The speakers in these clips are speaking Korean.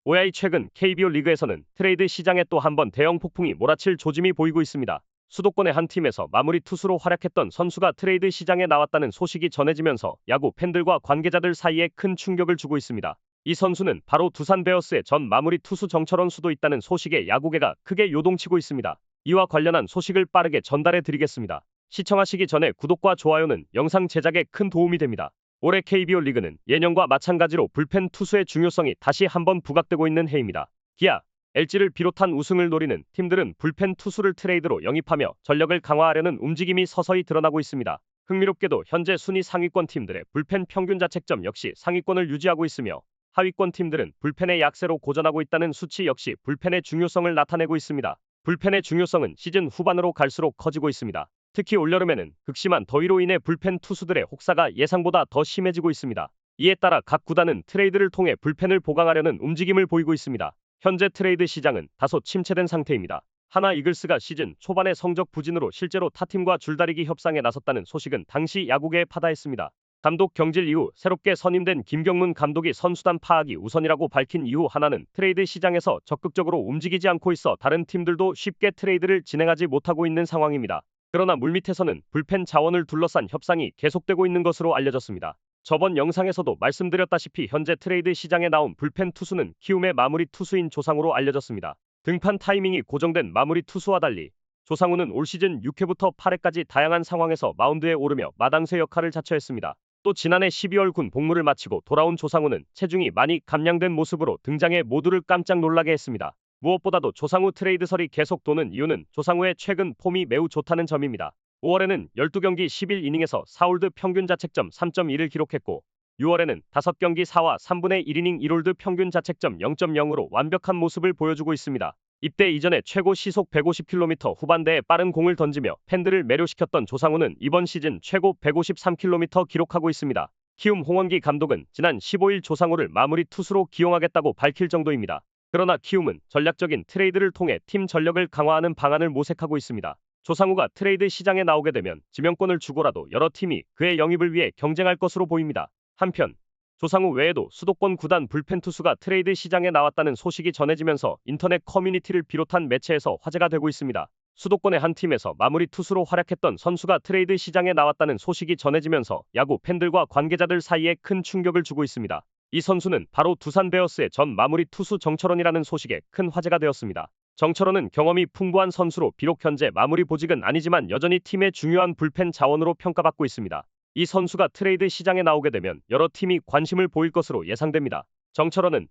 오야이 최근 KBO 리그에서는 트레이드 시장에 또 한 번 대형 폭풍이 몰아칠 조짐이 보이고 있습니다. 수도권의 한 팀에서 마무리 투수로 활약했던 선수가 트레이드 시장에 나왔다는 소식이 전해지면서 야구 팬들과 관계자들 사이에 큰 충격을 주고 있습니다. 이 선수는 바로 두산 베어스의 전 마무리 투수 정철원 수도 있다는 소식에 야구계가 크게 요동치고 있습니다. 이와 관련한 소식을 빠르게 전달해 드리겠습니다. 시청하시기 전에 구독과 좋아요는 영상 제작에 큰 도움이 됩니다. 올해 KBO 리그는 예년과 마찬가지로 불펜 투수의 중요성이 다시 한번 부각되고 있는 해입니다. 기아, LG를 비롯한 우승을 노리는 팀들은 불펜 투수를 트레이드로 영입하며 전력을 강화하려는 움직임이 서서히 드러나고 있습니다. 흥미롭게도 현재 순위 상위권 팀들의 불펜 평균 자책점 역시 상위권을 유지하고 있으며 하위권 팀들은 불펜의 약세로 고전하고 있다는 수치 역시 불펜의 중요성을 나타내고 있습니다. 불펜의 중요성은 시즌 후반으로 갈수록 커지고 있습니다. 특히 올여름에는 극심한 더위로 인해 불펜 투수들의 혹사가 예상보다 더 심해지고 있습니다. 이에 따라 각 구단은 트레이드를 통해 불펜을 보강하려는 움직임을 보이고 있습니다. 현재 트레이드 시장은 다소 침체된 상태입니다. 하나 이글스가 시즌 초반의 성적 부진으로 실제로 타팀과 줄다리기 협상에 나섰다는 소식은 당시 야구계에 파다했습니다. 감독 경질 이후 새롭게 선임된 김경문 감독이 선수단 파악이 우선이라고 밝힌 이후 하나는 트레이드 시장에서 적극적으로 움직이지 않고 있어 다른 팀들도 쉽게 트레이드를 진행하지 못하고 있는 상황입니다. 그러나 물밑에서는 불펜 자원을 둘러싼 협상이 계속되고 있는 것으로 알려졌습니다. 저번 영상에서도 말씀드렸다시피 현재 트레이드 시장에 나온 불펜 투수는 키움의 마무리 투수인 조상우로 알려졌습니다. 등판 타이밍이 고정된 마무리 투수와 달리 조상우는 올 시즌 6회부터 8회까지 다양한 상황에서 마운드에 오르며 마당쇠 역할을 자처했습니다. 또 지난해 12월 군 복무를 마치고 돌아온 조상우는 체중이 많이 감량된 모습으로 등장해 모두를 깜짝 놀라게 했습니다. 무엇보다도 조상우 트레이드설이 계속 도는 이유는 조상우의 최근 폼이 매우 좋다는 점입니다. 5월에는 12경기 11이닝에서 4홀드 평균 자책점 3.1을 기록했고 6월에는 5경기 4와 3분의 1이닝 1홀드 평균 자책점 0.0으로 완벽한 모습을 보여주고 있습니다. 입대 이전에 최고 시속 150km 후반대에 빠른 공을 던지며 팬들을 매료시켰던 조상우는 이번 시즌 최고 153km 기록하고 있습니다. 키움 홍원기 감독은 지난 15일 조상우를 마무리 투수로 기용하겠다고 밝힐 정도입니다. 그러나 키움은 전략적인 트레이드를 통해 팀 전력을 강화하는 방안을 모색하고 있습니다. 조상우가 트레이드 시장에 나오게 되면 지명권을 주고라도 여러 팀이 그의 영입을 위해 경쟁할 것으로 보입니다. 한편 조상우 외에도 수도권 구단 불펜 투수가 트레이드 시장에 나왔다는 소식이 전해지면서 인터넷 커뮤니티를 비롯한 매체에서 화제가 되고 있습니다. 수도권의 한 팀에서 마무리 투수로 활약했던 선수가 트레이드 시장에 나왔다는 소식이 전해지면서 야구 팬들과 관계자들 사이에 큰 충격을 주고 있습니다. 이 선수는 바로 두산 베어스의 전 마무리 투수 정철원이라는 소식에 큰 화제가 되었습니다. 정철원은 경험이 풍부한 선수로 비록 현재 마무리 보직은 아니지만 여전히 팀의 중요한 불펜 자원으로 평가받고 있습니다. 이 선수가 트레이드 시장에 나오게 되면 여러 팀이 관심을 보일 것으로 예상됩니다. 정철원은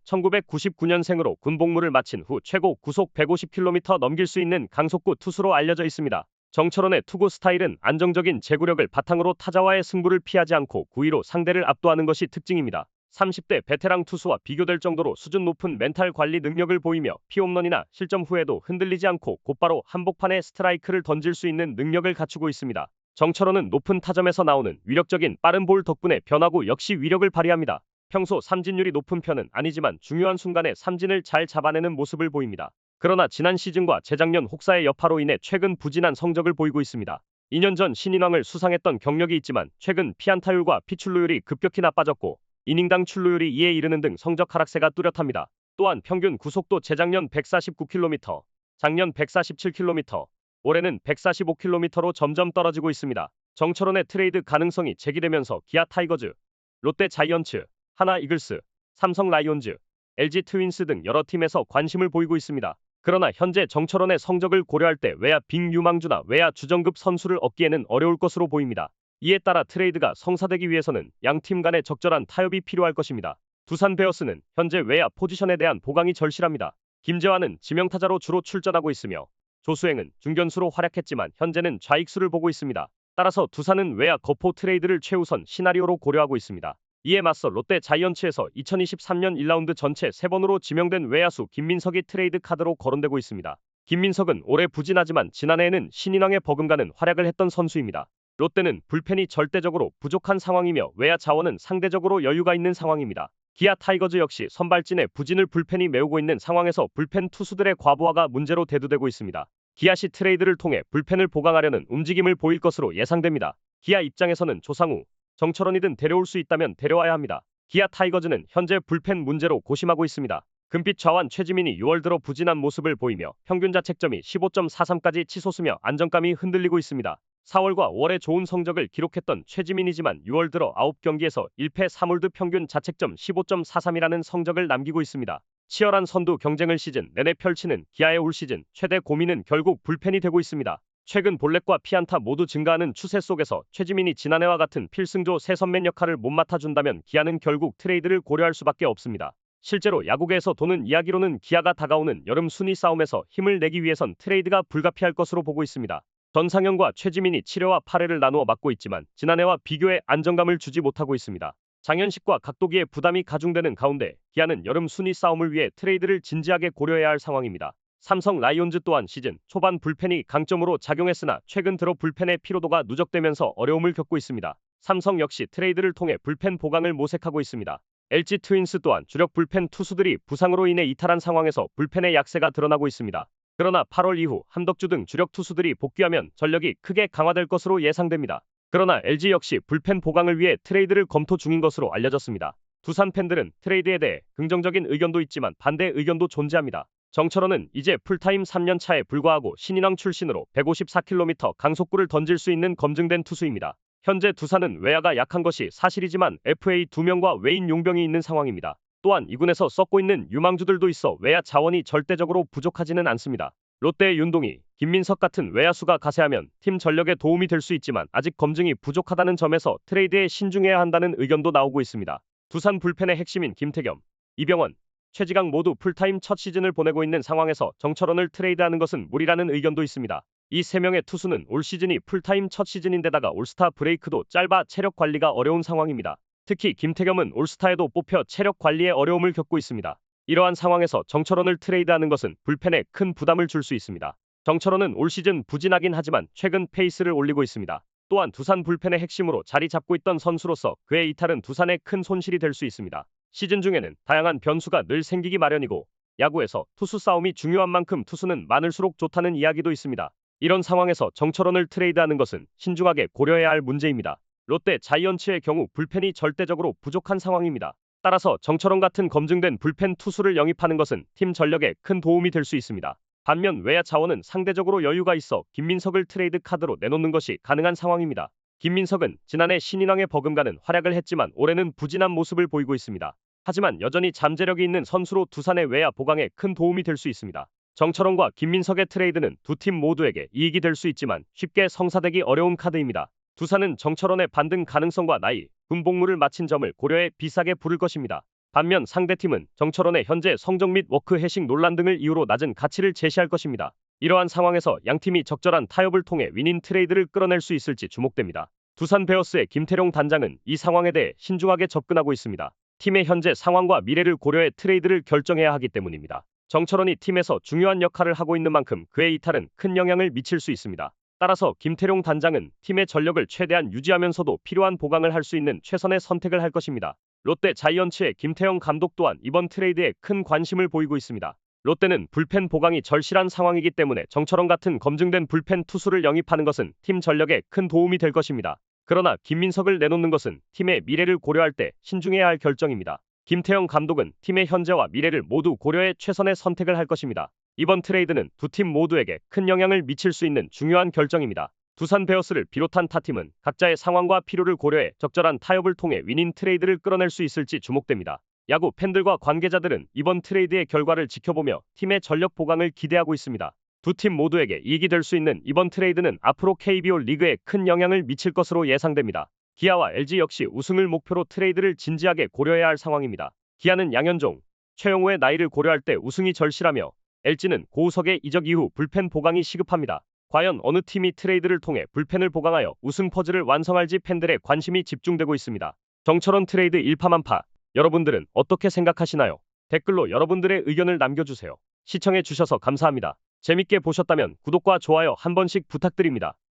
1999년생으로 군 복무를 마친 후 최고 구속 150km 넘길 수 있는 강속구 투수로 알려져 있습니다. 정철원의 투구 스타일은 안정적인 제구력을 바탕으로 타자와의 승부를 피하지 않고 구위로 상대를 압도하는 것이 특징입니다. 30대 베테랑 투수와 비교될 정도로 수준 높은 멘탈 관리 능력을 보이며 피홈런이나 실점 후에도 흔들리지 않고 곧바로 한복판에 스트라이크를 던질 수 있는 능력을 갖추고 있습니다. 정철원은 높은 타점에서 나오는 위력적인 빠른 볼 덕분에 변화구 역시 위력을 발휘합니다. 평소 삼진율이 높은 편은 아니지만 중요한 순간에 삼진을 잘 잡아내는 모습을 보입니다. 그러나 지난 시즌과 재작년 혹사의 여파로 인해 최근 부진한 성적을 보이고 있습니다. 2년 전 신인왕을 수상했던 경력이 있지만 최근 피안타율과 피출루율이 급격히 나빠졌고 이닝당 출루율이 2에 이르는 등 성적 하락세가 뚜렷합니다. 또한 평균 구속도 재작년 149km, 작년 147km, 올해는 145km로 점점 떨어지고 있습니다. 정철원의 트레이드 가능성이 제기되면서 기아 타이거즈, 롯데 자이언츠, 하나 이글스, 삼성 라이온즈, LG 트윈스 등 여러 팀에서 관심을 보이고 있습니다. 그러나 현재 정철원의 성적을 고려할 때 외야 빅유망주나 외야 주전급 선수를 얻기에는 어려울 것으로 보입니다. 이에 따라 트레이드가 성사되기 위해서는 양 팀 간의 적절한 타협이 필요할 것입니다. 두산 베어스는 현재 외야 포지션에 대한 보강이 절실합니다. 김재환은 지명타자로 주로 출전하고 있으며 조수행은 중견수로 활약했지만 현재는 좌익수를 보고 있습니다. 따라서 두산은 외야 거포 트레이드를 최우선 시나리오로 고려하고 있습니다. 이에 맞서 롯데 자이언츠에서 2023년 1라운드 전체 3번으로 지명된 외야수 김민석이 트레이드 카드로 거론되고 있습니다. 김민석은 올해 부진하지만 지난해에는 신인왕에 버금가는 활약을 했던 선수입니다. 롯데는 불펜이 절대적으로 부족한 상황이며 외야 자원은 상대적으로 여유가 있는 상황입니다. 기아 타이거즈 역시 선발진의 부진을 불펜이 메우고 있는 상황에서 불펜 투수들의 과부하가 문제로 대두되고 있습니다. 기아시 트레이드를 통해 불펜을 보강하려는 움직임을 보일 것으로 예상됩니다. 기아 입장에서는 조상우, 정철원이든 데려올 수 있다면 데려와야 합니다. 기아 타이거즈는 현재 불펜 문제로 고심하고 있습니다. 금빛 좌완 최지민이 6월 들어 부진한 모습을 보이며 평균 자책점이 15.43까지 치솟으며 안정감이 흔들리고 있습니다. 4월과 5월에 좋은 성적을 기록했던 최지민이지만 6월 들어 9경기에서 1패 3홀드 평균 자책점 15.43이라는 성적을 남기고 있습니다. 치열한 선두 경쟁을 시즌 내내 펼치는 기아의 올 시즌 최대 고민은 결국 불펜이 되고 있습니다. 최근 볼넷과 피안타 모두 증가하는 추세 속에서 최지민이 지난해와 같은 필승조 세선맨 역할을 못 맡아준다면 기아는 결국 트레이드를 고려할 수밖에 없습니다. 실제로 야구계에서 도는 이야기로는 기아가 다가오는 여름 순위 싸움에서 힘을 내기 위해선 트레이드가 불가피할 것으로 보고 있습니다. 전상현과 최지민이 7회와 8회를 나누어 맡고 있지만 지난해와 비교해 안정감을 주지 못하고 있습니다. 장현식과 각도기의 부담이 가중되는 가운데 기아는 여름 순위 싸움을 위해 트레이드를 진지하게 고려해야 할 상황입니다. 삼성 라이온즈 또한 시즌 초반 불펜이 강점으로 작용했으나 최근 들어 불펜의 피로도가 누적되면서 어려움을 겪고 있습니다. 삼성 역시 트레이드를 통해 불펜 보강을 모색하고 있습니다. LG 트윈스 또한 주력 불펜 투수들이 부상으로 인해 이탈한 상황에서 불펜의 약세가 드러나고 있습니다. 그러나 8월 이후 함덕주 등 주력 투수들이 복귀하면 전력이 크게 강화될 것으로 예상됩니다. 그러나 LG 역시 불펜 보강을 위해 트레이드를 검토 중인 것으로 알려졌습니다. 두산 팬들은 트레이드에 대해 긍정적인 의견도 있지만 반대 의견도 존재합니다. 정철원은 이제 풀타임 3년 차에 불과하고 신인왕 출신으로 154km 강속구를 던질 수 있는 검증된 투수입니다. 현재 두산은 외야가 약한 것이 사실이지만 FA 2명과 외인 용병이 있는 상황입니다. 또한 2군에서 썩고 있는 유망주들도 있어 외야 자원이 절대적으로 부족하지는 않습니다. 롯데의 윤동희, 김민석 같은 외야수가 가세하면 팀 전력에 도움이 될 수 있지만 아직 검증이 부족하다는 점에서 트레이드에 신중해야 한다는 의견도 나오고 있습니다. 두산 불펜의 핵심인 김태겸, 이병헌, 최지강 모두 풀타임 첫 시즌을 보내고 있는 상황에서 정철원을 트레이드하는 것은 무리라는 의견도 있습니다. 이 3명의 투수는 올 시즌이 풀타임 첫 시즌인데다가 올스타 브레이크도 짧아 체력 관리가 어려운 상황입니다. 특히 김태겸은 올스타에도 뽑혀 체력 관리에 어려움을 겪고 있습니다. 이러한 상황에서 정철원을 트레이드하는 것은 불펜에 큰 부담을 줄 수 있습니다. 정철원은 올 시즌 부진하긴 하지만 최근 페이스를 올리고 있습니다. 또한 두산 불펜의 핵심으로 자리 잡고 있던 선수로서 그의 이탈은 두산에 큰 손실이 될 수 있습니다. 시즌 중에는 다양한 변수가 늘 생기기 마련이고 야구에서 투수 싸움이 중요한 만큼 투수는 많을수록 좋다는 이야기도 있습니다. 이런 상황에서 정철원을 트레이드하는 것은 신중하게 고려해야 할 문제입니다. 롯데 자이언츠의 경우 불펜이 절대적으로 부족한 상황입니다. 따라서 정철원 같은 검증된 불펜 투수를 영입하는 것은 팀 전력에 큰 도움이 될 수 있습니다. 반면 외야 자원은 상대적으로 여유가 있어 김민석을 트레이드 카드로 내놓는 것이 가능한 상황입니다. 김민석은 지난해 신인왕에 버금가는 활약을 했지만 올해는 부진한 모습을 보이고 있습니다. 하지만 여전히 잠재력이 있는 선수로 두산의 외야 보강에 큰 도움이 될 수 있습니다. 정철원과 김민석의 트레이드는 두 팀 모두에게 이익이 될 수 있지만 쉽게 성사되기 어려운 카드입니다. 두산은 정철원의 반등 가능성과 나이, 군복무를 마친 점을 고려해 비싸게 부를 것입니다. 반면 상대팀은 정철원의 현재 성적 및 워크 해식 논란 등을 이유로 낮은 가치를 제시할 것입니다. 이러한 상황에서 양팀이 적절한 타협을 통해 윈인 트레이드를 끌어낼 수 있을지 주목됩니다. 두산 베어스의 김태룡 단장은 이 상황에 대해 신중하게 접근하고 있습니다. 팀의 현재 상황과 미래를 고려해 트레이드를 결정해야 하기 때문입니다. 정철원이 팀에서 중요한 역할을 하고 있는 만큼 그의 이탈은 큰 영향을 미칠 수 있습니다. 따라서 김태룡 단장은 팀의 전력을 최대한 유지하면서도 필요한 보강을 할 수 있는 최선의 선택을 할 것입니다. 롯데 자이언츠의 김태형 감독 또한 이번 트레이드에 큰 관심을 보이고 있습니다. 롯데는 불펜 보강이 절실한 상황이기 때문에 정철원 같은 검증된 불펜 투수를 영입하는 것은 팀 전력에 큰 도움이 될 것입니다. 그러나 김민석을 내놓는 것은 팀의 미래를 고려할 때 신중해야 할 결정입니다. 김태형 감독은 팀의 현재와 미래를 모두 고려해 최선의 선택을 할 것입니다. 이번 트레이드는 두 팀 모두에게 큰 영향을 미칠 수 있는 중요한 결정입니다. 두산 베어스를 비롯한 타팀은 각자의 상황과 필요를 고려해 적절한 타협을 통해 윈인 트레이드를 끌어낼 수 있을지 주목됩니다. 야구 팬들과 관계자들은 이번 트레이드의 결과를 지켜보며 팀의 전력 보강을 기대하고 있습니다. 두 팀 모두에게 이익이 될 수 있는 이번 트레이드는 앞으로 KBO 리그에 큰 영향을 미칠 것으로 예상됩니다. 기아와 LG 역시 우승을 목표로 트레이드를 진지하게 고려해야 할 상황입니다. 기아는 양현종, 최영우의 나이를 고려할 때 우승이 절실하며 LG는 고우석의 이적 이후 불펜 보강이 시급합니다. 과연 어느 팀이 트레이드를 통해 불펜을 보강하여 우승 퍼즐을 완성할지 팬들의 관심이 집중되고 있습니다. 정철원 트레이드 일파만파, 여러분들은 어떻게 생각하시나요? 댓글로 여러분들의 의견을 남겨주세요. 시청해 주셔서 감사합니다. 재밌게 보셨다면 구독과 좋아요 한 번씩 부탁드립니다.